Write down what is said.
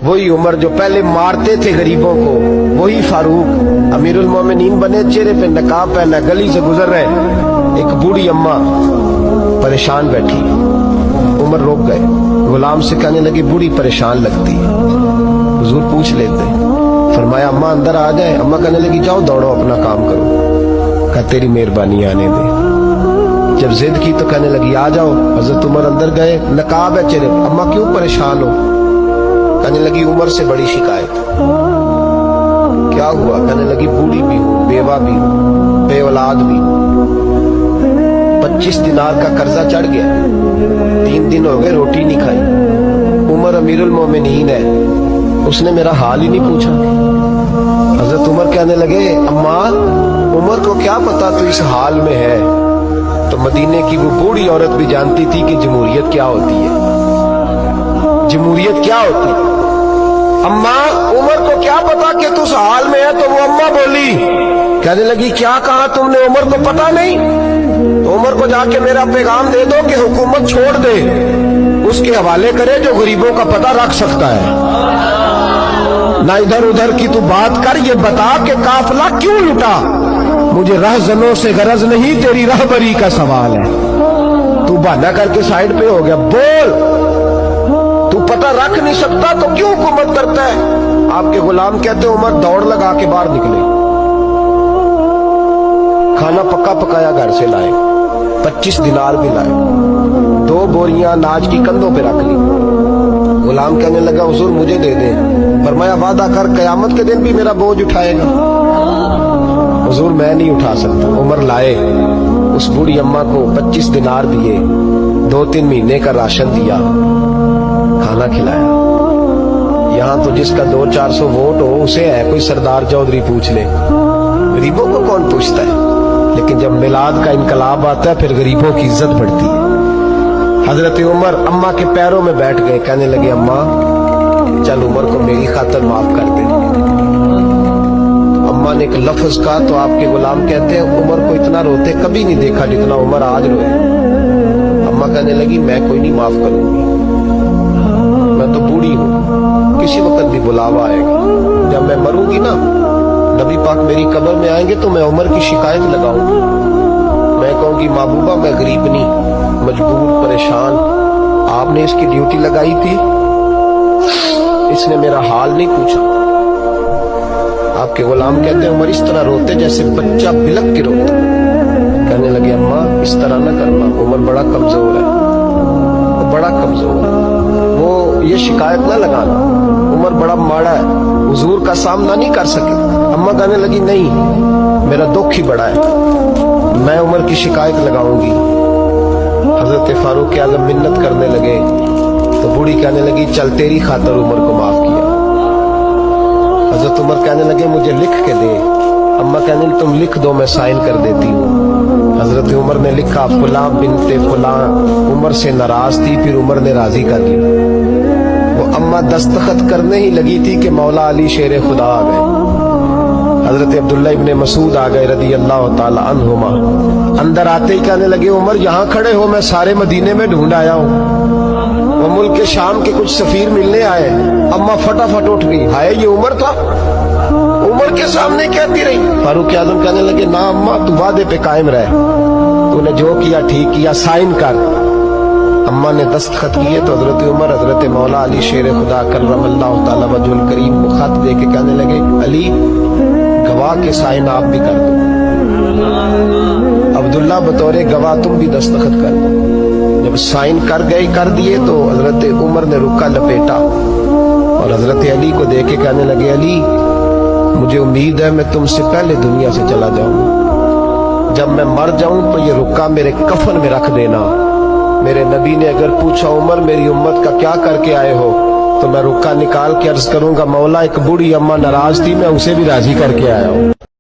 وہی عمر جو پہلے مارتے تھے غریبوں کو، وہی فاروق امیرُ المومنین بنے، چہرے پہ نقاب پہنا، گلی سے گزر رہے، ایک بوڑھی اماں پریشان بیٹھی، عمر روک گئے، غلام سے کہنے لگی بوڑھی پریشان لگتی ہے، حضور پوچھ لیتے، فرمایا اماں اندر آ جائے، اماں کہنے لگی جاؤ دوڑو اپنا کام کرو، کہا تیری مہربانی آنے دے، جب ضد کی تو کہنے لگی آ جاؤ، حضرت عمر اندر گئے، نقاب ہے چہرے، اماں کیوں پریشان ہو؟ کہنے لگی عمر سے بڑی شکایت۔ کیا ہوا؟ کہنے لگی بوڑھی بھی ہوں، بیوہ بھی ہوں، بے اولاد بھی ہوں، 25 دینار کا قرضہ چڑھ گیا، 3 دن ہو گئے روٹی نہیں کھائی، عمر امیر المومنین ہے، اس نے میرا حال ہی نہیں پوچھا۔ حضرت عمر کہنے لگے اماں عمر کو کیا پتا تو اس حال میں ہے؟ تو مدینے کی وہ بوڑھی عورت بھی جانتی تھی کہ جمہوریت کیا ہوتی ہے، جمہوریت کیا ہوتی ہے۔ اماں عمر کو کیا پتا کہ تو اس حال میں ہے؟ تو وہ اماں بولی، کہنے لگی کیا کہا تم نے؟ عمر کو پتا نہیں؟ تو عمر کو جا کے میرا پیغام دے دو کہ حکومت چھوڑ دے، اس کے حوالے کرے جو غریبوں کا پتہ رکھ سکتا ہے، نہ ادھر ادھر کی تو بات کر، یہ بتا کہ قافلہ کیوں لٹا؟ مجھے رہزنوں سے غرض نہیں، تیری رہبری کا سوال ہے۔ تو بہانہ کر کے سائیڈ پہ ہو گیا، بول، تو پتہ رکھ نہیں سکتا تو کیوں حکومت کرتا ہے؟ آپ کے غلام کہتے عمر دوڑ لگا کے باہر نکلے، کھانا پکا پکایا گھر سے لائے، 25 دینار بھی لائے، 2 بوریاں اناج کی کندھوں پہ رکھ لی۔ غلام کہنے لگا حضور مجھے دے دیں، فرمایا وعدہ کر قیامت کے دن بھی میرا بوجھ اٹھائے گا؟ حضور میں نہیں اٹھا سکتا۔ عمر لائے، اس بوڑھی اماں کو 25 دینار دیے، 2-3 مہینے کا راشن دیا، کھانا کھلایا۔ یہاں تو جس کا 200-400 ووٹ ہو اسے ہے کوئی سردار چودھری پوچھ لے، غریبوں کو کون پوچھتا ہے؟ لیکن جب میلاد کا انقلاب آتا ہے پھر غریبوں کی عزت بڑھتی ہے۔ حضرت عمر اماں کے پیروں میں بیٹھ گئے، کہنے لگے اماں چل عمر کو میری خاطر معاف کر دے۔ اماں نے ایک لفظ کہا تو آپ کے غلام کہتے ہیں عمر کو اتنا روتے کبھی نہیں دیکھا جتنا عمر آج روئے۔ اماں کہنے لگی میں کوئی نہیں معاف کروں گی، میں تو بوڑھی ہوں، کسی وقت بھی بلاوا آئے گا، جب میں مروں گی نا نبی پاک میری قبر میں آئیں گے تو میں عمر کی شکایت لگاؤں گی، میں کہوں گی محبوبہ میں غریب نہیں، مجبور پریشان، آپ نے اس کی ڈیوٹی لگائی تھی، اس نے میرا حال نہیں پوچھا۔ آپ کے غلام کہتے ہیں عمر اس طرح روتے جیسے بچہ بلک کے روتا۔ کہنے لگے اماں اس طرح نہ کرنا، عمر بڑا کمزور ہے، بڑا کمزور ہے، وہ یہ شکایت نہ لگانا، عمر بڑا ماڑا ہے، حضور کا سامنا نہیں کر سکے۔ اماں کہنے لگی نہیں میرا دکھ ہی بڑا ہے، میں عمر کی شکایت لگاؤں گی۔ حضرت فاروق اعظم منت کرنے لگے تو بوڑھی کہنے لگی چل تیری خاطر عمر کو معاف کیا۔ حضرت عمر کہنے لگے مجھے لکھ کے دے، اماں کہنے لگی تم لکھ دو میں سائن کر دیتی ہوں۔ حضرت عمر نے لکھا فلاں بنت فلاں عمر سے ناراض تھی، پھر عمر نے راضی کر لی۔ وہ اماں دستخط کرنے ہی لگی تھی کہ مولا علی شیر خدا آ گئے، حضرت عبداللہ ابن مسعود آ گئے رضی اللہ تعالی عنہما۔ اندر آتے ہی کہنے لگے عمر یہاں کھڑے ہو، میں سارے مدینے میں ڈھونڈ آیا ہوں، وہ ملک شام کے کچھ سفیر ملنے آئے۔ اماں فٹافٹ اٹھ گئی، ہائے یہ عمر تھا، عمر کے سامنے کہتی رہی۔ فاروق اعظم کہنے لگے نا اماں تو وعدے پہ قائم رہ، تو نے جو کیا ٹھیک کیا، سائن کر۔ اماں نے دستخط کیے تو حضرت عمر حضرت مولا علی شیر خدا کرم اللہ تعالی وجہ الکریم کو خط دے کے کہنے لگے علی گواہ کے سائن آپ بھی کر دو، عبداللہ بطور گواہ تم بھی دستخط کر دو۔ جب سائن کر دیے تو حضرت عمر نے رکا لپیٹا اور حضرت علی کو دے کے کہنے لگے علی مجھے امید ہے میں تم سے پہلے دنیا سے چلا جاؤں، جب میں مر جاؤں تو یہ رکا میرے کفن میں رکھ دینا۔ میرے نبی نے اگر پوچھا عمر میری امت کا کیا کر کے آئے ہو تو میں رکا نکال کے عرض کروں گا مولا ایک بوڑھی اماں ناراض تھی، میں اسے بھی راضی کر کے آیا ہوں۔